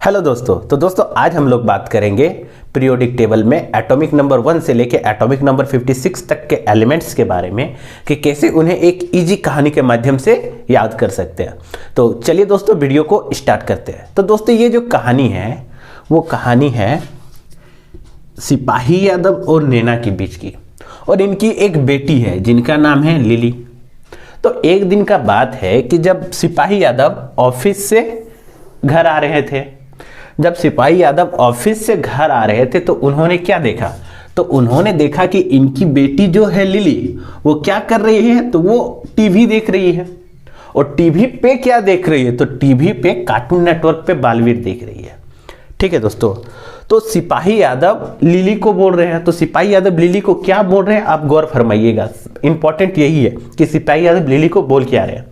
Hello दोस्तों। तो दोस्तों आज हम लोग बात करेंगे पीरियोडिक टेबल में एटॉमिक नंबर 1 से लेके एटॉमिक नंबर 56 तक के एलिमेंट्स के बारे में कि कैसे उन्हें एक इजी कहानी के माध्यम से याद कर सकते हैं। तो चलिए दोस्तों वीडियो को स्टार्ट करते हैं। तो दोस्तों ये जो कहानी है वो कहानी है सिपाही यादव और नैना के बीच की, और इनकी एक बेटी है जिनका नाम है लिली। तो एक दिन का बात है कि जब सिपाही यादव ऑफिस से घर आ रहे थे, जब सिपाही यादव ऑफिस से घर आ रहे थे तो उन्होंने क्या देखा, तो उन्होंने देखा कि इनकी बेटी जो है लिली वो क्या कर रही है, तो वो टीवी देख रही है। और टीवी पे क्या देख रही है, तो टीवी पे कार्टून नेटवर्क पे बालवीर देख रही है। ठीक है दोस्तों। तो सिपाही यादव लिली को बोल रहे हैं, तो सिपाही यादव लिली को क्या बोल रहे हैं आप गौर फरमाइएगा। इंपॉर्टेंट यही है कि सिपाही यादव लिली को बोल क्या रहे हैं।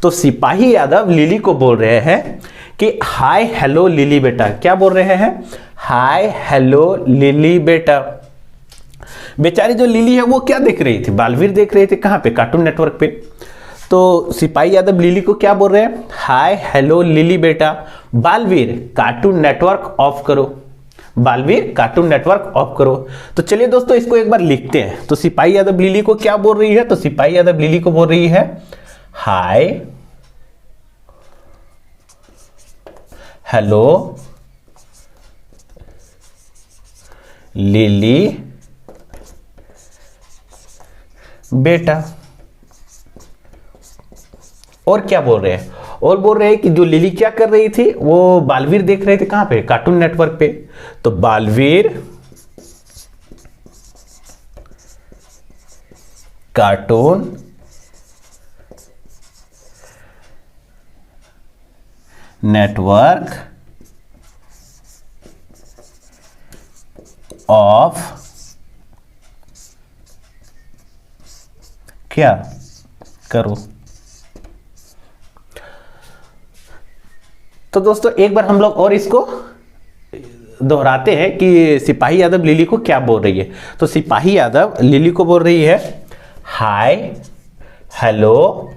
तो सिपाही यादव लिली को बोल रहे हैं कि हाय हेलो लिली बेटा। क्या बोल रहे हैं? हाय हेलो लिली बेटा। बेचारी जो लिली है वो क्या देख रही थी? बालवीर देख रही थी। कहाँ पे? कार्टून नेटवर्क पे। तो सिपाही यादव लिली को क्या बोल रहे हैं? हाय हेलो लिली बेटा, बालवीर कार्टून नेटवर्क ऑफ करो, बालवीर कार्टून नेटवर्क ऑफ करो। तो चलिए दोस्तों इसको एक बार लिखते हैं। तो सिपाही यादव लिली को क्या बोल रही है? तो सिपाही यादव लिली को बोल रही है हाय हेलो लिली बेटा। और क्या बोल रहे हैं? और बोल रहे हैं कि जो लिली क्या कर रही थी, वो बालवीर देख रहे थे। कहां पे? कार्टून नेटवर्क पे। तो बालवीर कार्टून नेटवर्क ऑफ क्या करो। तो दोस्तों एक बार हम लोग और इसको दोहराते हैं कि सिपाही यादव लिली को क्या बोल रही है। तो सिपाही यादव लिली को बोल रही है हाय हेलो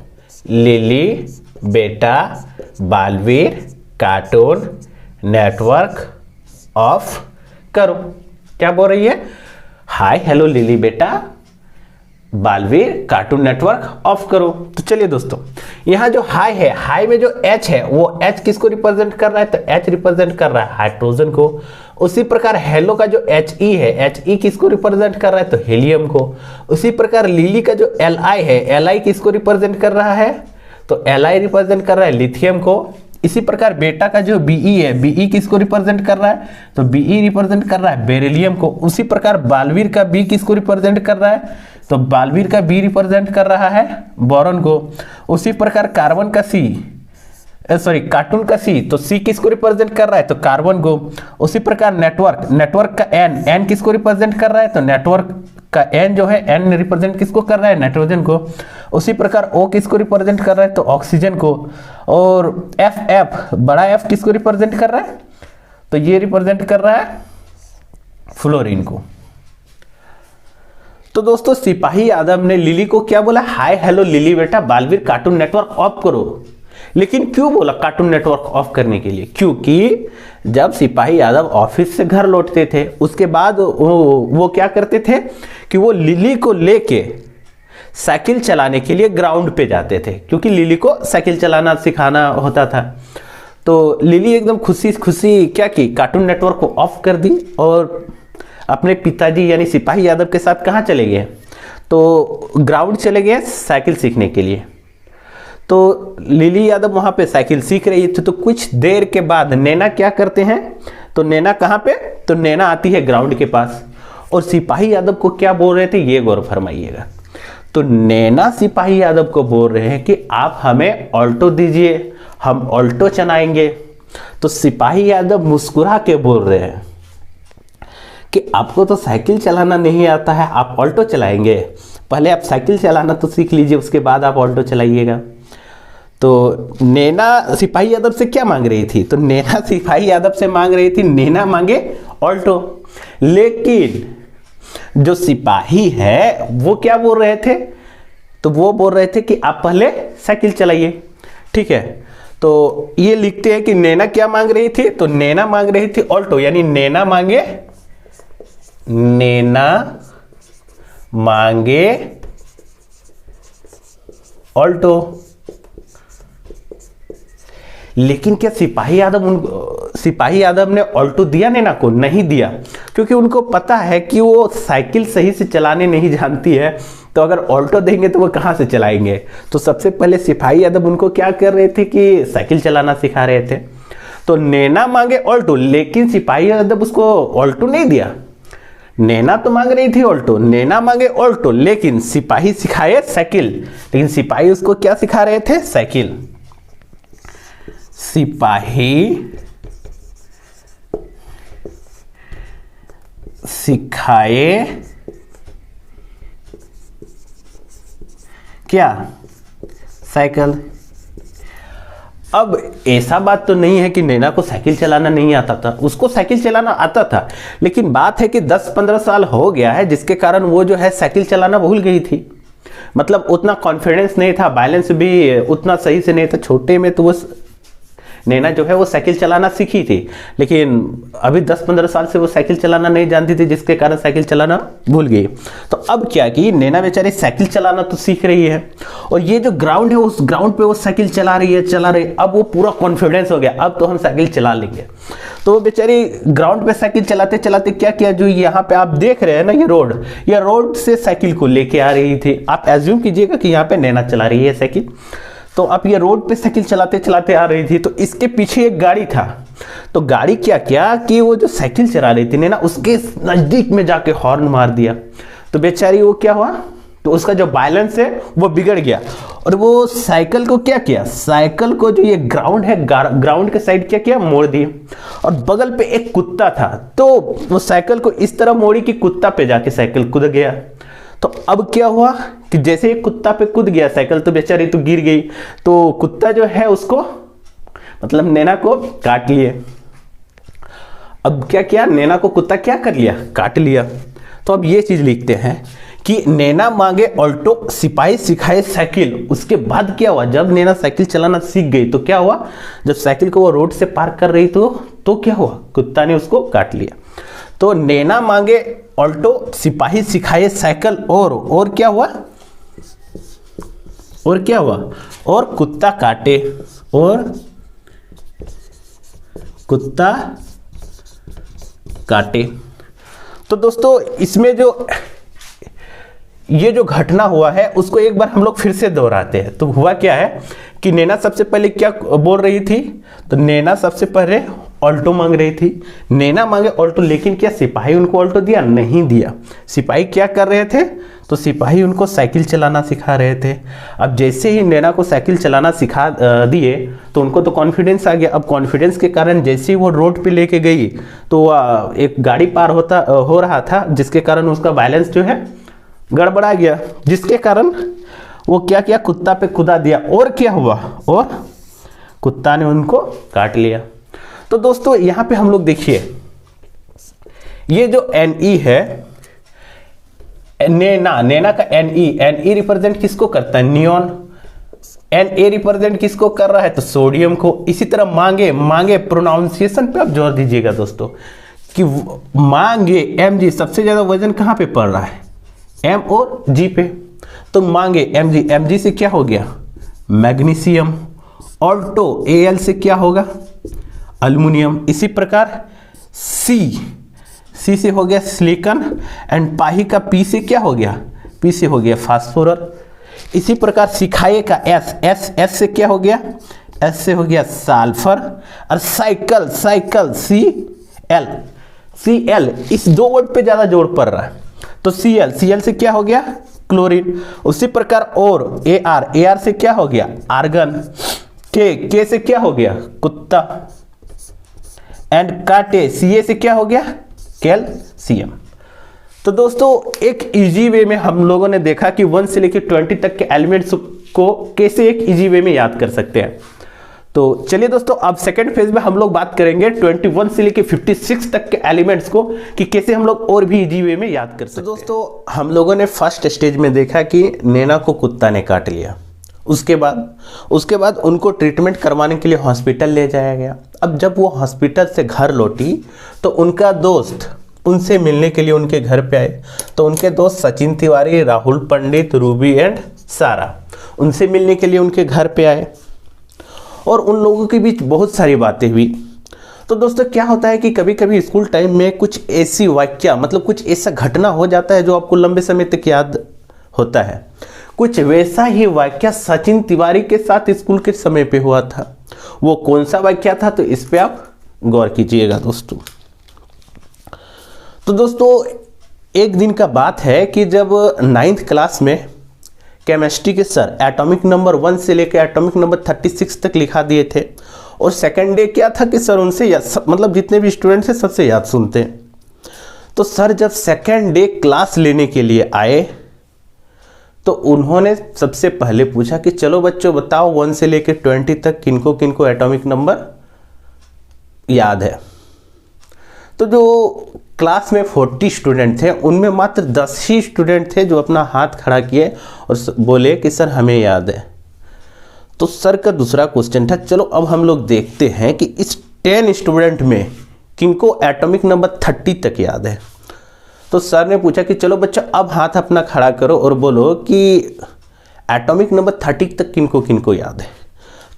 लिली बेटा, बालवीर कार्टून नेटवर्क ऑफ करो। क्या बोल रही है? हाय हेलो लिली बेटा, बालवीर कार्टून नेटवर्क ऑफ करो। तो चलिए दोस्तों यहां जो हाय है, हाय में जो एच है वो एच किसको रिप्रेजेंट कर रहा है? तो एच रिप्रेजेंट कर रहा है हाइड्रोजन को। उसी प्रकार हेलो का जो एच ई है, एच ई किसको रिप्रेजेंट कर रहा है? तो हीलियम को। उसी प्रकार लिली का जो एल आई है, एल आई किसको रिप्रेजेंट कर रहा है? तो एल आई रिप्रेजेंट कर रहा है लिथियम को। इसी प्रकार बेटा का जो बीई है, बीई किसको रिप्रेजेंट कर रहा है? तो बीई रिप्रेजेंट कर रहा है बेरिलियम को। उसी प्रकार बालवीर का बी किसको रिप्रेजेंट कर रहा है? तो बालवीर का बी रिप्रेजेंट कर रहा है बोरॉन को। उसी प्रकार कार्बन का सी, कार्टून का सी, तो सी किसको रिप्रेजेंट कर रहा है? तो कार्बन को। उसी प्रकार नेटवर्क, नेटवर्क का एन, एन किसको रिप्रेजेंट कर रहा है? तो नेटवर्क का एन जो है, एन रिप्रेजेंट किसको कर रहा है? नाइट्रोजन को। उसी प्रकार ओ किसको रिप्रेजेंट कर रहा है? तो ऑक्सीजन को। और एफ, एफ बड़ा एफ किसको रिप्रेजेंट कर रहा है? तो ये रिप्रेजेंट कर रहा है फ्लोरीन को। तो दोस्तों सिपाही यादव ने लिली को क्या बोला? हाय हेलो लिली बेटा, बालवीर कार्टून नेटवर्क ऑफ करो। लेकिन क्यों बोला कार्टून नेटवर्क ऑफ करने के लिए? क्योंकि जब सिपाही यादव ऑफिस से घर लौटते थे उसके बाद वो क्या करते थे कि वो लिली को लेके साइकिल चलाने के लिए ग्राउंड पे जाते थे, क्योंकि लिली को साइकिल चलाना सिखाना होता था। तो लिली एकदम खुशी खुशी क्या की, कार्टून नेटवर्क को ऑफ कर दी और अपने पिताजी यानी सिपाही यादव के साथ कहाँ चले गए? तो ग्राउंड चले गए साइकिल सीखने के लिए। तो लिली यादव वहां पे साइकिल सीख रही थी। तो कुछ देर के बाद नैना क्या करते हैं? तो नैना कहाँ पे? तो नैना आती है ग्राउंड के पास। और सिपाही यादव को क्या बोल रहे थे ये गौर फरमाइएगा। तो नैना सिपाही यादव को बोल रहे हैं कि आप हमें ऑल्टो दीजिए, हम ऑल्टो चलाएंगे। तो सिपाही यादव मुस्कुरा के बोल रहे हैं कि आपको तो साइकिल चलाना नहीं आता है, आप ऑल्टो चलाएंगे? पहले आप साइकिल चलाना तो सीख लीजिए, उसके बाद आप ऑल्टो चलाइएगा। तो नैना सिपाही यादव से क्या मांग रही थी? तो नैना सिपाही यादव से मांग रही थी, नैना मांगे ऑल्टो। लेकिन जो सिपाही है वो क्या बोल रहे थे? तो वो बोल रहे थे कि आप पहले साइकिल चलाइए। ठीक है। तो ये लिखते हैं कि नैना क्या मांग रही थी, तो नैना मांग रही थी ऑल्टो, यानी नैना मांगे ऑल्टो। लेकिन क्या सिपाही यादव ने ऑल्टो दिया नैना को? नहीं दिया, क्योंकि उनको पता है कि वो साइकिल सही से चलाने नहीं जानती है, तो अगर ऑल्टो देंगे तो वो कहाँ से चलाएंगे। तो सबसे पहले सिपाही यादव उनको क्या कर रहे थे कि साइकिल चलाना सिखा रहे थे। तो नैना मांगे ऑल्टो, लेकिन सिपाही यादव उसको ऑल्टो नहीं दिया। नैना तो मांग रही थी ऑल्टो, नैना मांगे ऑल्टो, लेकिन सिपाही सिखाए साइकिल। लेकिन सिपाही उसको क्या सिखा रहे थे? साइकिल। सिपाही सिखाए क्या? साइकिल। अब ऐसा बात तो नहीं है कि नैना को साइकिल चलाना नहीं आता था, उसको साइकिल चलाना आता था, लेकिन बात है कि 10-15 साल हो गया है, जिसके कारण वो जो है साइकिल चलाना भूल गई थी। मतलब उतना कॉन्फिडेंस नहीं था, बैलेंस भी उतना सही से नहीं था। छोटे में तो वो नैना जो है वो साइकिल चलाना सीखी थी, लेकिन अभी 10-15 साल से वो साइकिल चलाना नहीं जानती थी, जिसके कारण साइकिल चलाना भूल गई। तो अब क्या कि नैना बेचारी साइकिल चलाना तो सीख रही है, और ये जो ग्राउंड है उस ग्राउंड पे वो साइकिल चला रही है। अब वो पूरा कॉन्फिडेंस हो गया, अब तो हम साइकिल चला लेंगे। तो बेचारी ग्राउंड पे साइकिल चलाते चलाते क्या किया, जो यहाँ पे आप देख रहे हैं ना, ये रोड से साइकिल को लेके आ रही थी। आप एज्यूम कीजिएगा कि यहाँ पे नैना चला रही है साइकिल। तो अब ये रोड पे साइकिल चलाते चलाते आ रही थी, तो इसके पीछे एक गाड़ी था। तो गाड़ी क्या किया कि वो जो साइकिल चला रही थी नैना, उसके नजदीक में जाके हॉर्न मार दिया। तो बेचारी वो क्या हुआ, तो उसका जो बैलेंस है वो बिगड़ गया, और वो साइकिल को क्या किया, साइकिल को जो ये ग्राउंड है, ग्राउंड के साइड क्या किया, मोड़ दिए। और बगल पे एक कुत्ता था, तो वो साइकिल को इस तरह मोड़ी कि कुत्ता पे जाके साइकिल कूद गया। तो अब क्या हुआ कि जैसे ही कुत्ता पे कूद गया साइकिल, तो बेचारी तो गिर गई। तो कुत्ता जो है उसको, मतलब नैना को काट लिए। अब क्या किया, नैना को कुत्ता क्या कर लिया, काट लिया। तो अब ये चीज लिखते हैं कि नैना मांगे ऑल्टो, सिपाही सिखाए साइकिल। उसके बाद क्या हुआ, जब नैना साइकिल चलाना सीख गई तो क्या हुआ, जब साइकिल को वो रोड से पार कर रही तो क्या हुआ, कुत्ता ने उसको काट लिया। तो नैना मांगे ऑल्टो, सिपाही सिखाए साइकिल, और क्या हुआ, और कुत्ता काटे, और कुत्ता काटे। तो दोस्तों इसमें ये जो घटना हुआ है उसको एक बार हम लोग फिर से दोहराते हैं। तो हुआ क्या है कि नैना सबसे पहले क्या बोल रही थी, तो नैना सबसे पहले ऑल्टो मांग रही थी। नैना मांगे ऑल्टो, लेकिन क्या सिपाही उनको ऑल्टो दिया? नहीं दिया। सिपाही क्या कर रहे थे, तो सिपाही उनको साइकिल चलाना सिखा रहे थे। अब जैसे ही नैना को साइकिल चलाना सिखा दिए तो उनको तो कॉन्फिडेंस आ गया। अब कॉन्फिडेंस के कारण जैसे ही वो रोड पे लेके गई तो एक गाड़ी पार हो रहा था, जिसके कारण उसका बैलेंस जो है गड़बड़ा गया, जिसके कारण वो क्या किया, कुत्ता पे कूदा दिया। और क्या हुआ, और कुत्ता ने उनको काट लिया। तो दोस्तों यहां पे हम लोग देखिए, ये जो NE है, नैना का NE रिप्रेजेंट किसको करता है, नियॉन। Na रिप्रेजेंट किसको कर रहा है, तो सोडियम को। इसी तरह मांगे प्रोनाउंसिएशन पे आप जोर दीजिएगा दोस्तों, कि मांगे Mg सबसे ज्यादा वजन कहां पे पड़ रहा है, M और G पे। तो मांगे Mg से क्या हो गया, मैग्नीशियम। ऑल्टो Al से क्या होगा, अल्युमिनियम। इसी प्रकार C से हो गया सिलिकॉन, एंड पाही का P से क्या हो गया, P से हो गया फास्फोरस। इसी प्रकार सिखाए का S से क्या हो गया, S से हो गया सल्फर। और साइकिल Cl, इस दो वर्ड पे ज्यादा जोर पड़ रहा है, तो Cl से क्या हो गया, क्लोरीन। उसी प्रकार और Ar से क्या हो गया, आर्गन। K से क्या हो गया, कुत्ता। एंड काटे Ca से क्या हो गया, कैल्शियम। तो दोस्तों एक इजी वे में हम लोगों ने देखा कि 1 से लेकर 20 तक के एलिमेंट्स को कैसे एक इजी वे में याद कर सकते हैं। तो चलिए दोस्तों अब सेकंड फेज में हम लोग बात करेंगे 21 से लेकर 56 तक के एलिमेंट्स को, कि कैसे हम लोग और भी इजी वे में याद कर सकते हैं। तो दोस्तों हम लोगों ने फर्स्ट स्टेज में देखा कि नैना को कुत्ता ने काट लिया, उसके बाद उनको ट्रीटमेंट करवाने के लिए हॉस्पिटल ले जाया गया। अब जब वो हॉस्पिटल से घर लौटी तो उनका दोस्त उनसे मिलने के लिए उनके घर पे आए। तो उनके दोस्त सचिन तिवारी, राहुल पंडित, रूबी एंड सारा उनसे मिलने के लिए उनके घर पे आए और उन लोगों के बीच बहुत सारी बातें हुई। तो दोस्तों क्या होता है कि कभी कभी स्कूल टाइम में कुछ ऐसी वाक्या मतलब कुछ ऐसा घटना हो जाता है जो आपको लंबे समय तक याद होता है। कुछ वैसा ही वाक्या सचिन तिवारी के साथ स्कूल के समय पे हुआ था। वो कौन सा वाक्या था तो इस पे आप गौर कीजिएगा दोस्तों। तो दोस्तों एक दिन का बात है कि जब 9th क्लास में केमिस्ट्री के सर एटॉमिक नंबर 1 से लेकर एटॉमिक नंबर 36 तक लिखा दिए थे और सेकंड डे क्या था कि सर उनसे मतलब जितने भी स्टूडेंट थे सबसे याद सुनते हैं। तो सर जब सेकंड डे क्लास लेने के लिए आए तो उन्होंने सबसे पहले पूछा कि चलो बच्चों बताओ 1 से लेकर 20 तक किनको किनको एटॉमिक नंबर याद है। तो जो क्लास में 40 स्टूडेंट थे उनमें मात्र 10 ही स्टूडेंट थे जो अपना हाथ खड़ा किए और बोले कि सर हमें याद है। तो सर का दूसरा क्वेश्चन था चलो अब हम लोग देखते हैं कि इस 10 स्टूडेंट में किनको एटॉमिक नंबर 30 तक याद है। तो सर ने पूछा कि चलो बच्चों अब हाथ अपना खड़ा करो और बोलो कि एटॉमिक नंबर 30 तक किनको किनको याद है।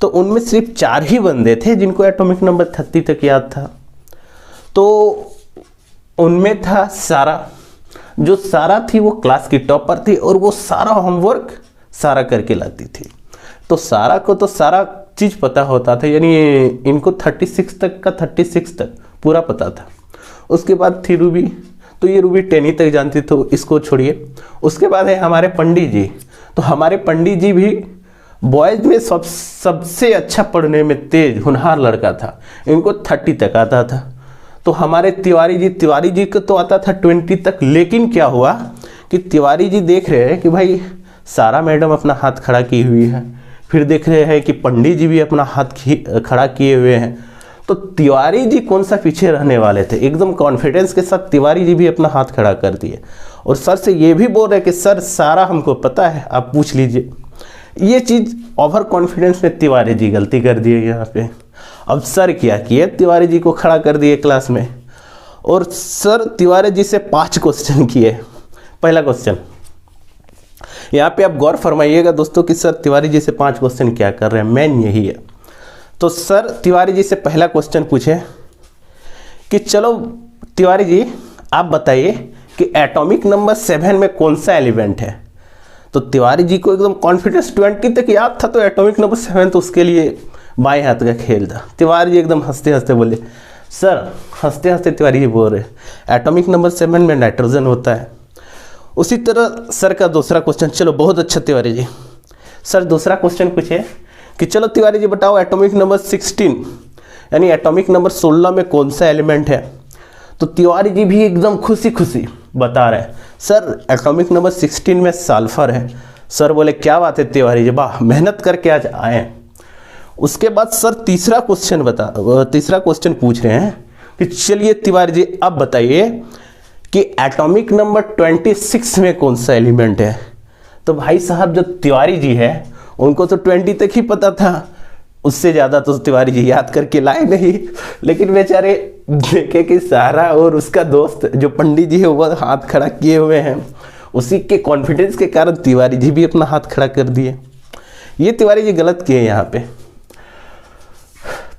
तो उनमें सिर्फ 4 ही बंदे थे जिनको एटॉमिक नंबर 30 तक याद था। तो उनमें था सारा। जो सारा थी वो क्लास की टॉपर थी और वो सारा होमवर्क सारा करके लाती थी। तो सारा को तो सारा चीज़ पता होता था, यानी इनको 36 तक का 36 तक पूरा पता था। उसके बाद थी रूबी, तो ये रूबी 10 ही तक जानती तो इसको छोड़िए। उसके बाद है हमारे पंडित जी। तो हमारे पंडित जी भी बॉयज़ में सबसे अच्छा पढ़ने में तेज होनहार लड़का था, इनको 30 तक आता था। तो हमारे तिवारी जी को तो आता था 20 तक। लेकिन क्या हुआ कि तिवारी जी देख रहे हैं कि भाई सारा मैडम अपना हाथ खड़ा की हुई है, फिर देख रहे हैं कि पंडित जी भी अपना हाथ खड़ा किए हुए हैं। तो तिवारी जी कौन सा पीछे रहने वाले थे, एकदम कॉन्फिडेंस के साथ तिवारी जी भी अपना हाथ खड़ा कर दिए और सर से ये भी बोल रहे कि सर सारा हमको पता है, आप पूछ लीजिए। ये चीज़ ओवर कॉन्फिडेंस में तिवारी जी गलती कर दिए यहाँ पे। अब सर क्या किए, तिवारी जी को खड़ा कर दिए क्लास में और सर तिवारी जी से 5 क्वेश्चन किए। पहला क्वेश्चन, यहाँ पे आप गौर फरमाइएगा दोस्तों कि सर तिवारी जी से 5 क्वेश्चन क्या कर रहे हैं, मेन यही है। तो सर तिवारी जी से पहला क्वेश्चन पूछे कि चलो तिवारी जी आप बताइए कि एटॉमिक नंबर 7 में कौन सा एलिमेंट है। तो तिवारी जी को एकदम कॉन्फिडेंस 20 तक याद था, तो एटॉमिक नंबर 7 तो उसके लिए बाएं हाथ का खेल था। तिवारी जी एकदम हंसते हंसते बोले, सर हंसते हंसते तिवारी जी बोल रहे एटॉमिक नंबर 7 में नाइट्रोजन होता है। उसी तरह सर का दूसरा क्वेश्चन, चलो बहुत अच्छा तिवारी जी। सर दूसरा क्वेश्चन पूछे कि चलो तिवारी जी बताओ एटॉमिक नंबर 16 यानी एटॉमिक नंबर 16 में कौन सा एलिमेंट है। तो तिवारी जी भी एकदम खुशी खुशी बता रहे हैं, सर एटॉमिक नंबर 16 में सल्फर है। सर बोले क्या बात है तिवारी जी, वाह मेहनत करके आज आए। उसके बाद सर तीसरा क्वेश्चन पूछ रहे हैं कि चलिए तिवारी जी अब बताइए कि एटॉमिक नंबर 26 में कौन सा एलिमेंट है। तो भाई साहब जो तिवारी जी है उनको तो 20 तक ही पता था, उससे ज़्यादा तो तिवारी जी याद करके लाए नहीं। लेकिन बेचारे देखे कि सारा और उसका दोस्त जो पंडित जी है वो हाथ खड़ा किए हुए हैं, उसी के कॉन्फिडेंस के कारण तिवारी जी भी अपना हाथ खड़ा कर दिए। ये तिवारी जी गलत किए यहाँ पे।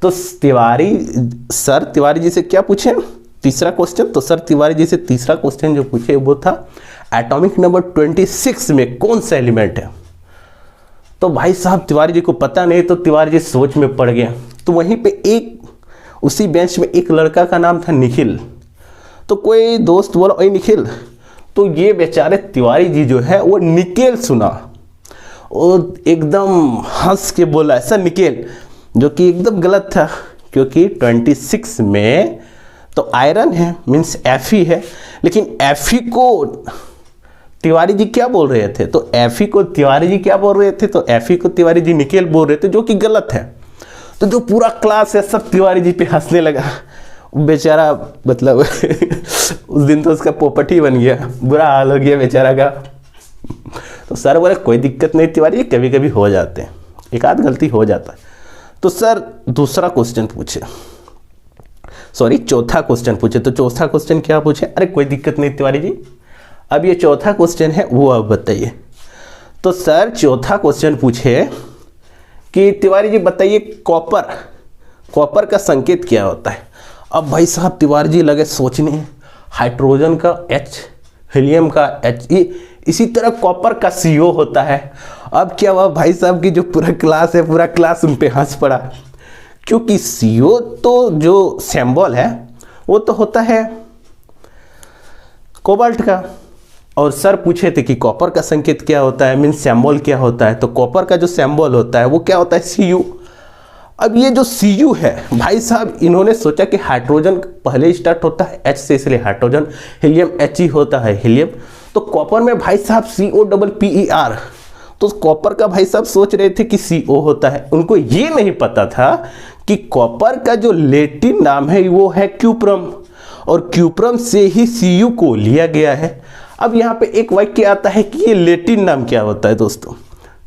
तो सर तिवारी जी से क्या पूछे तीसरा क्वेश्चन, तो सर तिवारी जी से तीसरा क्वेश्चन जो पूछे वो था एटॉमिक नंबर 26 में कौन सा एलिमेंट है। तो भाई साहब तिवारी जी को पता नहीं, तो तिवारी जी सोच में पड़ गए। तो वहीं पे उसी बेंच में एक लड़का का नाम था निखिल। तो कोई दोस्त बोला ओए निखिल, तो ये बेचारे तिवारी जी जो है वो निकेल सुना और एकदम हंस के बोला ऐसा निकेल, जो कि एकदम गलत था क्योंकि 26 में तो आयरन है मीन्स Fe है। लेकिन Fe को तिवारी जी क्या बोल रहे थे, तो Fe को तिवारी जी क्या बोल रहे थे, तो Fe को तिवारी जी निकेल बोल रहे थे, जो कि गलत है। तो जो पूरा क्लास है सब तिवारी जी पे हंसने लगा। बेचारा मतलब उस दिन तो उसका पोपट ही बन गया, बुरा हाल हो गया बेचारा का। तो सर बोले कोई दिक्कत नहीं तिवारी, कभी कभी हो जाते हैं, एक आध गलती हो जाता है। तो सर दूसरा क्वेश्चन पूछे, सॉरी चौथा क्वेश्चन पूछे। तो चौथा क्वेश्चन क्या पूछे? अरे कोई दिक्कत नहीं तिवारी जी, अब ये चौथा क्वेश्चन है वो अब बताइए। तो सर चौथा क्वेश्चन पूछे कि तिवारी जी बताइए कॉपर का संकेत क्या होता है। अब भाई साहब तिवारी जी लगे सोचने, हाइड्रोजन का H, हीलियम का He, इसी तरह कॉपर का CO होता है। अब क्या हुआ भाई साहब की जो पूरा क्लास है, पूरा क्लास उन पे हंस पड़ा, क्योंकि CO तो जो सिंबल है वो तो होता है कोबाल्ट का, और सर पूछे थे कि कॉपर का संकेत क्या होता है, मीन सिंबल क्या होता है। तो कॉपर का जो सिंबल होता है वो क्या होता है? Cu। अब ये जो Cu है भाई साहब, इन्होंने सोचा कि हाइड्रोजन पहले स्टार्ट होता है H से, इसलिए हाइड्रोजन, हीलियम He होता है हीलियम, तो कॉपर में भाई साहब COPPER। तो कॉपर का भाई साहब सोच रहे थे कि CO होता है, उनको ये नहीं पता था कि कॉपर का जो लैटिन नाम है वो है क्यूप्रम, और क्यूप्रम से ही Cu को लिया गया है। अब यहाँ पे एक वाक्य आता है कि ये लैटिन नाम क्या होता है दोस्तों।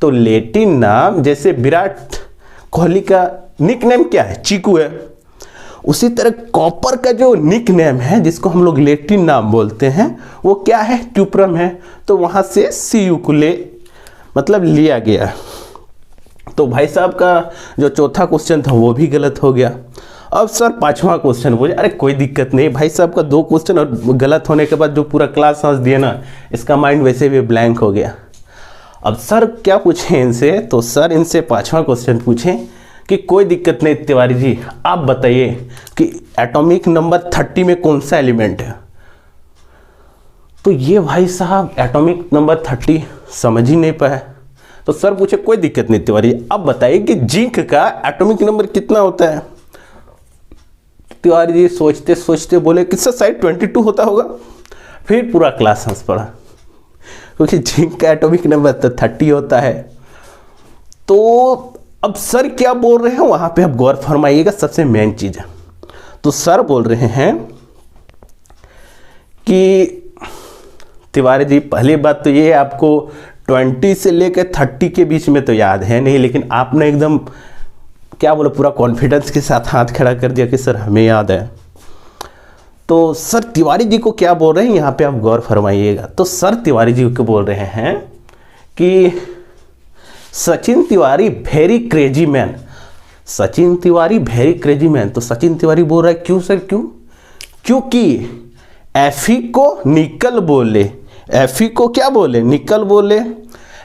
तो लैटिन नाम, जैसे विराट कोहली का निक नेम क्या है? चीकू है, उसी तरह कॉपर का जो निक नेम है जिसको हम लोग लैटिन नाम बोलते हैं वो क्या है? क्यूप्रम है। तो वहाँ से Cu को लिया गया। तो भाई साहब का जो चौथा क्वेश्चन था वो भी गलत हो गया। अब सर पांचवा क्वेश्चन बोले, अरे कोई दिक्कत नहीं भाई साहब का 2 क्वेश्चन और गलत होने के बाद जो पूरा क्लास हंस दिया ना, इसका माइंड वैसे भी ब्लैंक हो गया। अब सर क्या पूछे इनसे? तो सर इनसे पांचवा क्वेश्चन पूछे कि कोई दिक्कत नहीं तिवारी जी, आप बताइए कि एटॉमिक नंबर 30 में कौन सा एलिमेंट है। तो ये भाई साहब एटॉमिक नंबर 30 समझ ही नहीं पाए। तो सर पूछे कोई दिक्कत नहीं तिवारी, अब बताइए कि जिंक का एटॉमिक नंबर कितना होता है। तिवारी जी सोचते सोचते बोले कि सर शायद 22 होता होगा। फिर पूरा क्लास हंस पड़ा, क्योंकि जिंक का एटॉमिक नंबर तो 30 होता है। तो अब सर क्या बोल रहे हैं वहां पे आप गौर फरमाइएगा, सबसे मेन चीज है। तो सर बोल रहे हैं कि तिवारी जी पहली बात तो ये आपको 20 से लेकर 30 के बीच में तो याद है नहीं, लेकिन आपने एकदम क्या बोला पूरा कॉन्फिडेंस के साथ हाथ खड़ा कर दिया कि सर हमें याद है। तो सर तिवारी जी को क्या बोल रहे हैं यहाँ पे आप गौर फरमाइएगा। तो सर तिवारी जी को बोल रहे हैं कि Sachin Tiwari very crazy man, Sachin Tiwari very crazy man. तो सचिन तिवारी बोल रहा है क्यों सर, क्यों? क्योंकि Fe को निकल बोले, Fe को क्या बोले? निकल बोले,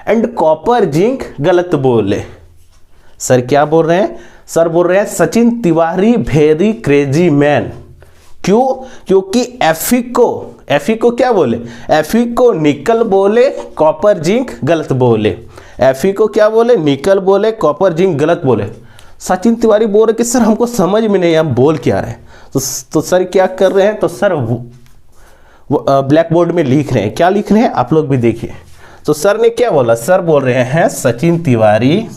एंड कॉपर जिंक गलत बोले। सर क्या बोल रहे हैं? सर बोल रहे हैं Sachin Tiwari very crazy man. क्यों? क्योंकि Fe को क्या बोले? Fe को निकल बोले, कॉपर जिंक गलत बोले। Fe को क्या बोले? निकल बोले, कॉपर जिंक गलत बोले। सचिन तिवारी बोल रहे कि सर हमको समझ में नहीं, हम बोल क्या रहे। तो सर क्या कर रहे हैं? तो सर ब्लैक बोर्ड में लिख रहे हैं। क्या लिख रहे हैं आप लोग भी देखिए। तो सर ने क्या बोला? सर बोल रहे हैं Sachin Tiwari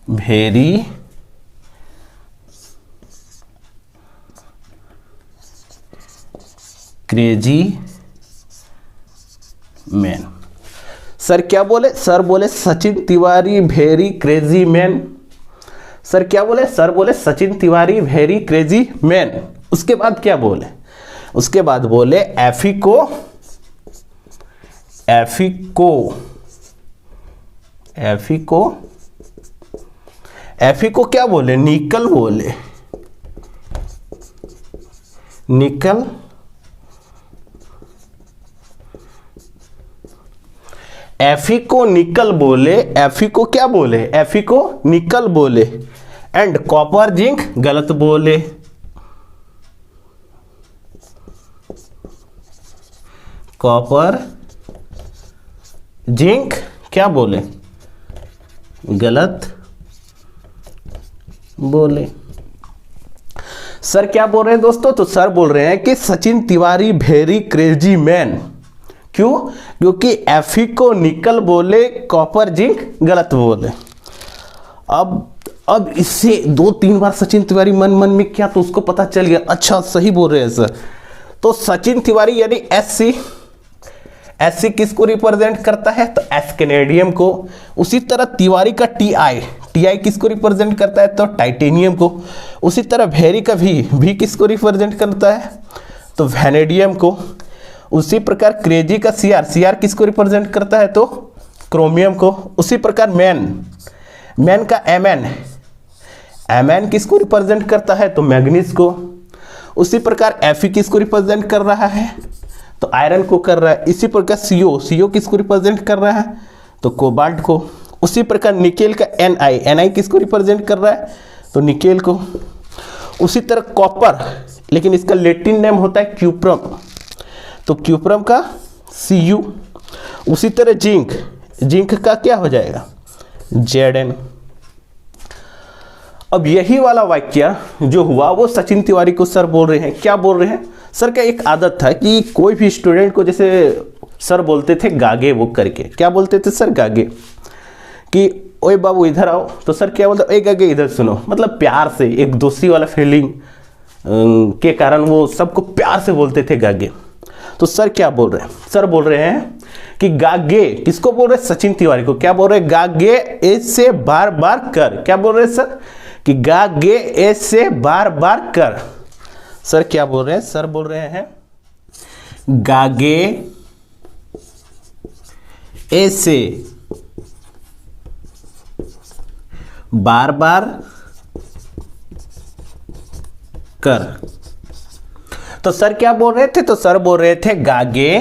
very crazy man. Sir क्या बोले? सर बोले Sachin Tiwari very crazy man. Sir क्या बोले? सर बोले Sachin Tiwari very crazy man. उसके बाद क्या बोले? उसके बाद बोले Fe को क्या बोले? निकल बोले, निकल। Fe को निकल बोले, Fe को क्या बोले? Fe को निकल बोले, एंड कॉपर जिंक गलत बोले। कॉपर जिंक क्या बोले? गलत बोले। सर क्या बोल रहे हैं दोस्तों? तो सर बोल रहे हैं कि Sachin Tiwari very crazy man. क्यों? क्योंकि Fe को निकल बोले, कॉपर जिंक गलत बोले। अब इससे 2-3 बार सचिन तिवारी मन मन में क्या, तो उसको पता चल गया, अच्छा सही बोल रहे हैं सर। तो सचिन तिवारी यानी SC किसको रिप्रेजेंट करता है? तो एस कैनेडियम को। उसी तरह तिवारी का TI किसको रिप्रेजेंट करता है? तो टाइटेनियम को। उसी तरह भेरी का भी किसको रिप्रेजेंट करता है? तो वैनेडियम को। उसी प्रकार क्रेजी का CR किसको रिप्रेजेंट करता है? तो क्रोमियम को। उसी प्रकार मैन का MN किसको रिप्रेजेंट करता है? तो मैग्नीज को। उसी प्रकार Fe किसको रिप्रेजेंट कर रहा है? तो आयरन को कर रहा है। इसी प्रकार CO किसको रिप्रेजेंट कर रहा है? तो कोबाल्ट को। उसी प्रकार निकेल का Ni किसको रिप्रेजेंट कर रहा है? तो निकेल को। उसी तरह कॉपर, लेकिन इसका लैटिन नेम होता है क्यूप्रम, तो क्यूप्रम का Cu। उसी तरह जिंक का क्या हो जाएगा? Zn। अब यही वाला वाक्य जो हुआ वो सचिन तिवारी को सर बोल रहे हैं। क्या बोल रहे हैं? सर का एक आदत था कि कोई भी स्टूडेंट को, जैसे सर बोलते थे गागे वो करके, क्या बोलते थे सर? गागे, कि ओए बाबू इधर आओ, तो सर क्या बोलते? ए गागे इधर सुनो, मतलब प्यार से, एक दोस्ती वाला फीलिंग के कारण वो सबको प्यार से बोलते थे गागे। तो सर क्या बोल रहे हैं? सर बोल रहे हैं कि गागे किसको बोल रहे हैं? सचिन तिवारी को। क्या बोल रहे हैं? गागे ऐसे बार बार कर। क्या बोल रहे हैं सर? कि गागे ऐसे बार बार कर। सर क्या बोल रहे हैं? सर बोल रहे हैं गागे ऐसे बार बार कर। तो सर क्या बोल रहे थे? तो सर बोल रहे थे गागे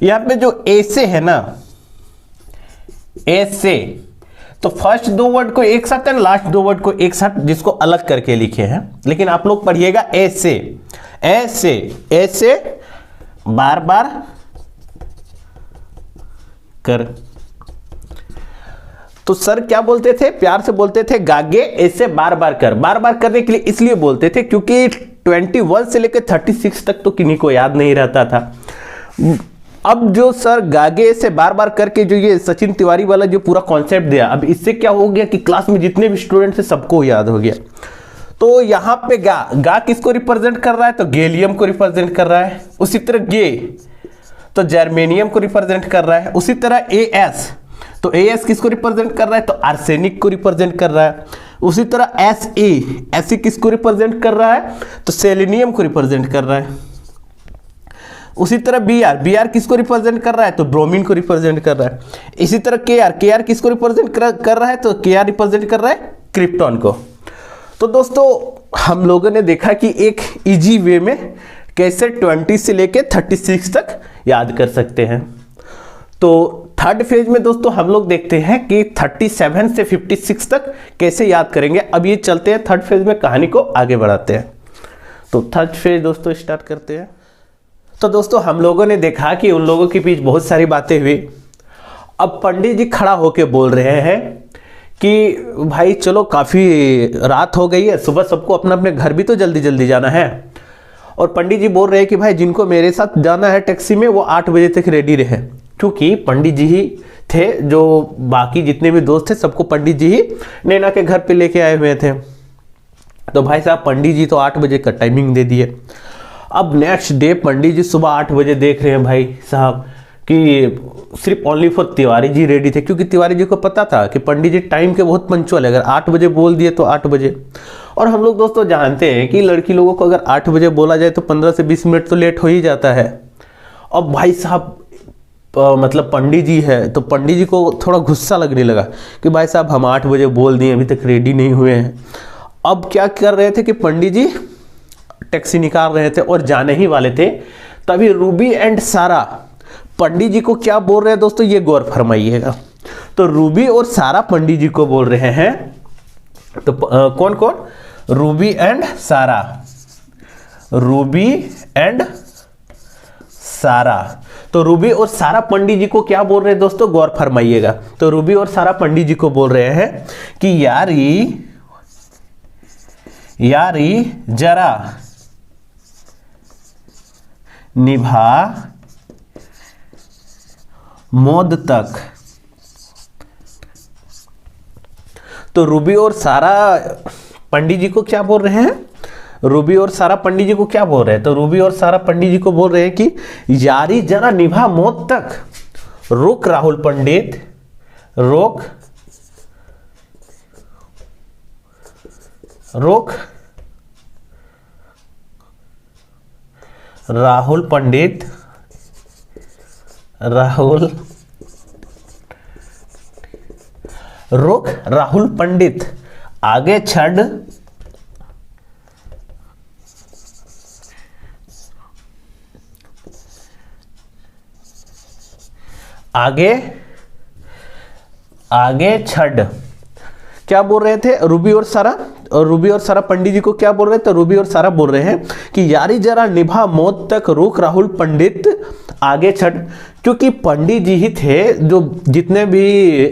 यहां पे जो ऐसे है ना, ऐसे, तो फर्स्ट 2 वर्ड को एक साथ है, लास्ट 2 वर्ड को एक साथ, जिसको अलग करके लिखे हैं, लेकिन आप लोग पढ़िएगा ऐसे बार बार कर। तो सर क्या बोलते थे? प्यार से बोलते थे गागे ऐसे बार बार कर। बार बार करने के लिए इसलिए बोलते थे क्योंकि 21 से लेकर 36 तक तो किन्हीं को याद नहीं रहता था। अब जो सर गागे से बार बार करके जो ये सचिन तिवारी वाला जो पूरा कॉन्सेप्ट दिया, अब इससे क्या हो गया कि क्लास में जितने भी स्टूडेंट थे सबको याद हो गया। तो यहाँ पे गा किसको रिप्रेजेंट कर रहा है? तो गैलियम को रिप्रेजेंट कर रहा है। उसी तरह गे तो जर्मेनियम को रिप्रेजेंट कर रहा है। उसी तरह AS, तो AS किसको रिप्रेजेंट कर रहा है? तो आर्सेनिक को रिप्रेजेंट कर रहा है। उसी तरह Se किसको रिप्रेजेंट कर रहा है? तो सेलेनियम को रिप्रेजेंट कर रहा है। उसी तरह Br किसको रिप्रेजेंट कर रहा है? तो ब्रोमीन को रिप्रेजेंट कर रहा है। इसी तरह Kr किसको रिप्रेजेंट कर रहा है? तो Kr रिप्रेजेंट कर रहा है क्रिप्टॉन को। तो दोस्तों हम लोगों ने देखा कि एक इजी वे में कैसे 20 से लेके 36 तक याद कर सकते हैं। तो थर्ड फेज में दोस्तों हम लोग देखते हैं कि 37 से 56 तक कैसे याद करेंगे। अब ये चलते हैं थर्ड फेज में, कहानी को आगे बढ़ाते हैं। तो थर्ड फेज दोस्तों स्टार्ट करते हैं। तो दोस्तों हम लोगों ने देखा कि उन लोगों के बीच बहुत सारी बातें हुई। अब पंडित जी खड़ा होकर बोल रहे हैं कि भाई चलो काफ़ी रात हो गई है, सुबह सबको अपना अपने घर भी तो जल्दी जल्दी जाना है। और पंडित जी बोल रहे हैं कि भाई जिनको मेरे साथ जाना है टैक्सी में वो 8 बजे तक रेडी रहे, क्योंकि पंडित जी ही थे, जो बाकी जितने भी दोस्त थे सबको पंडित जी ही नैना के घर पे लेके आए हुए थे। तो भाई साहब पंडित जी तो 8 बजे का टाइमिंग दे दिए। अब नेक्स्ट डे पंडित जी सुबह 8 बजे देख रहे हैं भाई साहब कि सिर्फ only for Tiwari ji ready थे, क्योंकि तिवारी जी को पता था कि पंडित जी टाइम के बहुत पंचुअल है, अगर 8 बजे बोल दिए तो 8 बजे। और हम लोग दोस्तों जानते हैं कि लड़की लोगों को अगर 8 बजे बोला जाए तो 15 से 20 मिनट तो लेट हो ही जाता है। अब भाई साहब मतलब पंडित जी है, तो पंडित जी को थोड़ा गुस्सा लगने लगा कि भाई साहब हम 8 बजे बोल दिए, अभी तक रेडी नहीं हुए हैं। अब क्या कर रहे थे कि पंडित जी टैक्सी निकाल रहे थे और जाने ही वाले थे, तभी रूबी एंड सारा पंडित जी को क्या बोल रहे हैं दोस्तों, ये गौर फरमाइएगा। तो रूबी और सारा पंडित जी को बोल रहे हैं, तो कौन कौन? रूबी एंड सारा, रूबी एंड सारा। तो रूबी और सारा पंडित जी को क्या बोल रहे हैं दोस्तों, गौर फरमाइएगा। तो रूबी और सारा पंडित जी को बोल रहे हैं कि यारी जरा निभा मोद तक। तो रूबी और सारा पंडित जी को क्या बोल रहे हैं? रूबी और सारा पंडित जी को क्या बोल रहे हैं? तो रूबी और सारा पंडित जी को बोल रहे हैं कि यारी जरा निभा मौत तक, रुक राहुल पंडित, रोक राहुल पंडित, रुक राहुल पंडित, आगे छड़ आगे छड़। क्या बोल रहे थे रूबी और सारा? और रूबी और सारा पंडित जी को क्या बोल रहे थे? रूबी और सारा बोल रहे हैं कि यारी जरा निभा मौत तक, रुक राहुल पंडित, आगे छड़। क्योंकि पंडित जी ही थे, जो जितने भी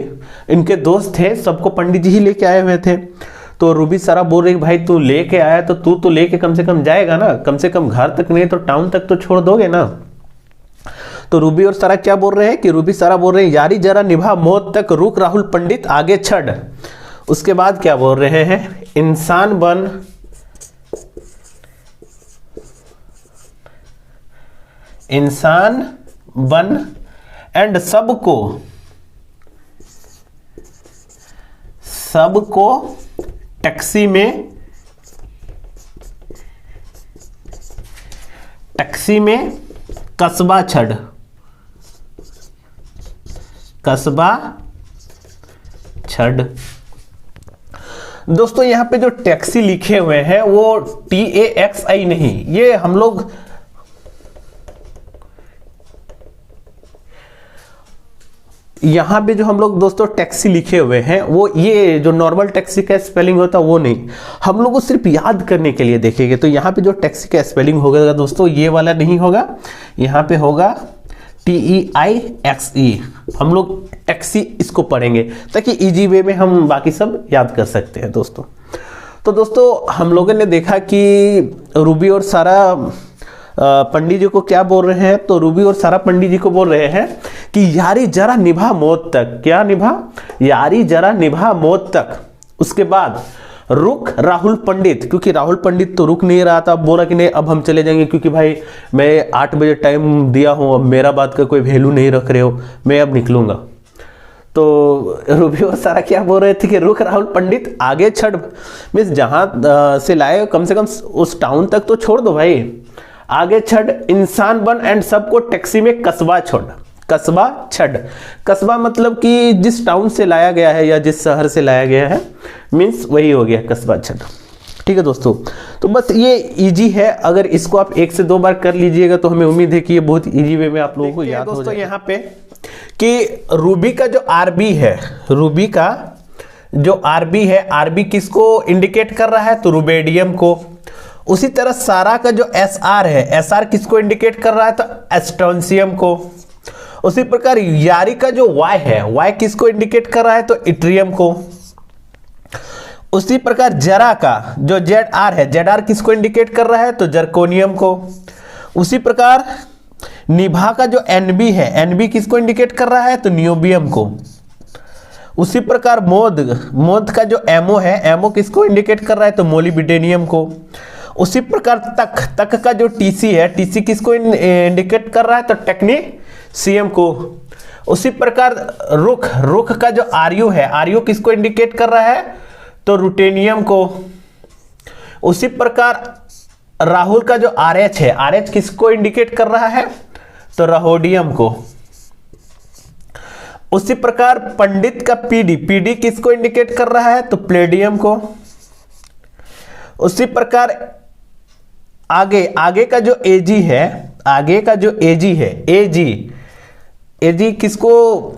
इनके दोस्त थे सबको पंडित जी ही लेके आए हुए थे। तो रूबी सारा बोल रही भाई तू लेके आया तो तू तो लेके कम से कम जाएगा ना, कम से कम घर तक नहीं तो टाउन तक तो छोड़ दोगे ना। तो रूबी और सारा क्या बोल रहे हैं कि रूबी सारा बोल रहे हैं यारी जरा निभा मौत तक, रुक राहुल पंडित, आगे छड़। उसके बाद क्या बोल रहे हैं? इंसान बन एंड सबको टैक्सी में कस्बा छड़। दोस्तों यहां पे जो टैक्सी लिखे हुए हैं वो TAXI नहीं, ये हम लोग यहां पे जो हम लोग दोस्तों टैक्सी लिखे हुए हैं वो ये जो नॉर्मल टैक्सी का स्पेलिंग होता है वो नहीं, हम लोग को सिर्फ याद करने के लिए देखेंगे। तो यहां पे जो टैक्सी का स्पेलिंग होगा दोस्तों ये वाला नहीं होगा, यहां पे होगा TEIXE। हम लोग टैक्सी इसको पढ़ेंगे ताकि इजी वे में हम बाकी सब याद कर सकते हैं दोस्तों। तो दोस्तों हम लोगों ने देखा कि रूबी और सारा पंडित जी को क्या बोल रहे हैं? तो रूबी और सारा पंडित जी को बोल रहे हैं कि यारी जरा निभा मौत तक। क्या निभा? यारी जरा निभा मौत तक। उसके बाद रुक राहुल पंडित, क्योंकि राहुल पंडित तो रुक नहीं रहा था, बोला कि नहीं अब हम चले जाएंगे क्योंकि भाई मैं 8 बजे टाइम दिया हूं, अब मेरा बात का कोई वैल्यू नहीं रख रहे हो, मैं अब निकलूंगा। तो रूबी और सारा क्या बोल रहे थे कि रुक राहुल पंडित, आगे छड़। मीन्स जहां से लाए कम से कम उस टाउन तक तो छोड़ दो भाई, आगे छड़। इंसान बन एंड सबको टैक्सी में कस्बा छड़। कस्बा मतलब कि जिस टाउन से लाया गया है या जिस शहर से लाया गया है, मीन्स वही हो गया कस्बा छड़। ठीक है दोस्तों, तो बस ये इजी है, अगर इसको आप 1 से 2 बार कर लीजिएगा तो हमें उम्मीद है कि ये बहुत इजी वे में आप लोगों को याद हो जाएगा। यहाँ पे कि रूबी का जो RB है, रूबी का जो RB है, RB किसको इंडिकेट कर रहा है? तो रुबेडियम को। उसी तरह सारा का जो SR है, SR किसको इंडिकेट कर रहा है? तो एस्ट्रोंसियम को। उसी प्रकार यारी का जो Y है, Y किसको इंडिकेट कर रहा है? तो इट्रियम को। उसी प्रकार जरा का जो ZR है, ZR किसको इंडिकेट कर रहा है? तो जर्कोनियम को। उसी प्रकार निभा का जो NB है, NB किसको इंडिकेट कर रहा है? तो नियोबियम को। उसी प्रकार मोद का जो MO है, MO किसको इंडिकेट कर रहा है? तो मोलिब्डेनियम को। उसी प्रकार तक का जो TC है, TC किसको इंडिकेट कर रहा है? तो टेक्नीशियम को। उसी प्रकार रुख का जो RU है, RU किसको इंडिकेट कर रहा है? तो रुटेनियम को। उसी प्रकार राहुल का जो RH है, RH किसको इंडिकेट कर रहा है? तो रहोडियम को। उसी प्रकार पंडित का PD किसको इंडिकेट कर रहा है? तो प्लेडियम को। उसी प्रकार आगे का जो AG है, आगे का जो AG है, AG किसको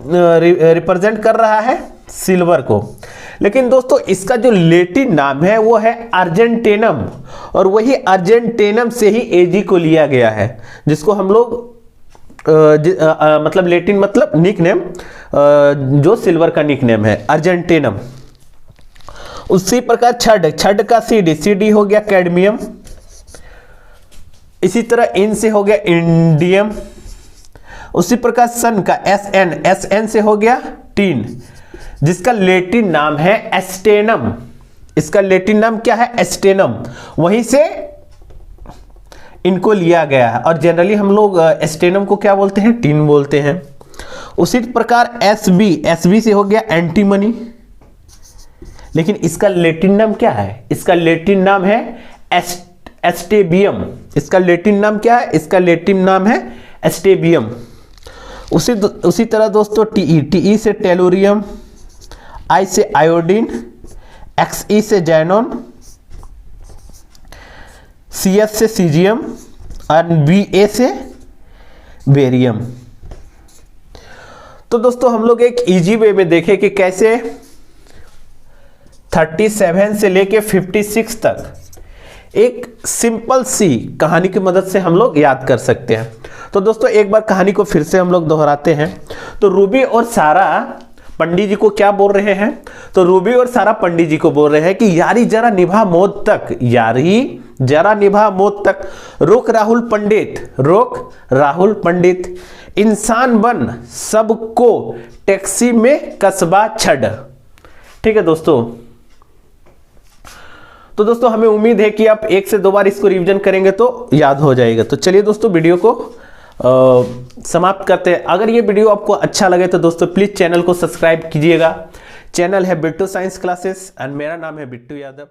रिप्रेजेंट कर रहा है? सिल्वर को। लेकिन दोस्तों इसका जो लैटिन नाम है वो है अर्जेंटेनम, और वही अर्जेंटेनम से ही AG को लिया गया है, जिसको हम लोग मतलब लैटिन मतलब निकनेम, जो सिल्वर का निकनेम है अर्जेंटेनम। उसी प्रकार छड़ का CD हो गया कैडमियम। इसी तरह इन से हो गया इंडियम, उसी प्रकार सन का एस एन से हो गया टीन, जिसका लैटिन नाम है एस्टेनम। इसका लैटिन नाम क्या है? एस्टेनम। वहीं से इनको लिया गया है और जनरली हम लोग एस्टेनम को क्या बोलते हैं? टीन बोलते हैं। उसी प्रकार एस बी से हो गया एंटीमनी, लेकिन इसका लैटिन नाम क्या है? इसका लैटिन नाम है एस्टेबियम। इसका लैटिन नाम क्या है? इसका लैटिन नाम है एस्टेबियम। उसी तरह दोस्तों टीई से टेलोरियम, आई से आयोडीन, एक्सई से जैनोन, सीएस से सीजियम और बीए से बेरियम। तो दोस्तों हम लोग एक इजी वे में देखें कि कैसे 37 से लेके 56 तक एक सिंपल सी कहानी की मदद से हम लोग याद कर सकते हैं। तो दोस्तों एक बार कहानी को फिर से हम लोग दोहराते हैं। तो रूबी और सारा पंडित जी को क्या बोल रहे हैं? तो रूबी और सारा पंडित जी को बोल रहे हैं कि यारी जरा निभा मौत तक, यारी जरा निभा मौत तक, रोक राहुल पंडित, रोक राहुल पंडित, इंसान बन सबको टैक्सी में कस्बा छड़। ठीक है दोस्तों। तो दोस्तों हमें उम्मीद है कि आप 1 से 2 बार इसको रिवीजन करेंगे तो याद हो जाएगा। तो चलिए दोस्तों वीडियो को समाप्त करते हैं। अगर ये वीडियो आपको अच्छा लगे तो दोस्तों प्लीज चैनल को सब्सक्राइब कीजिएगा। चैनल है बिट्टू साइंस क्लासेस एंड मेरा नाम है बिट्टू यादव।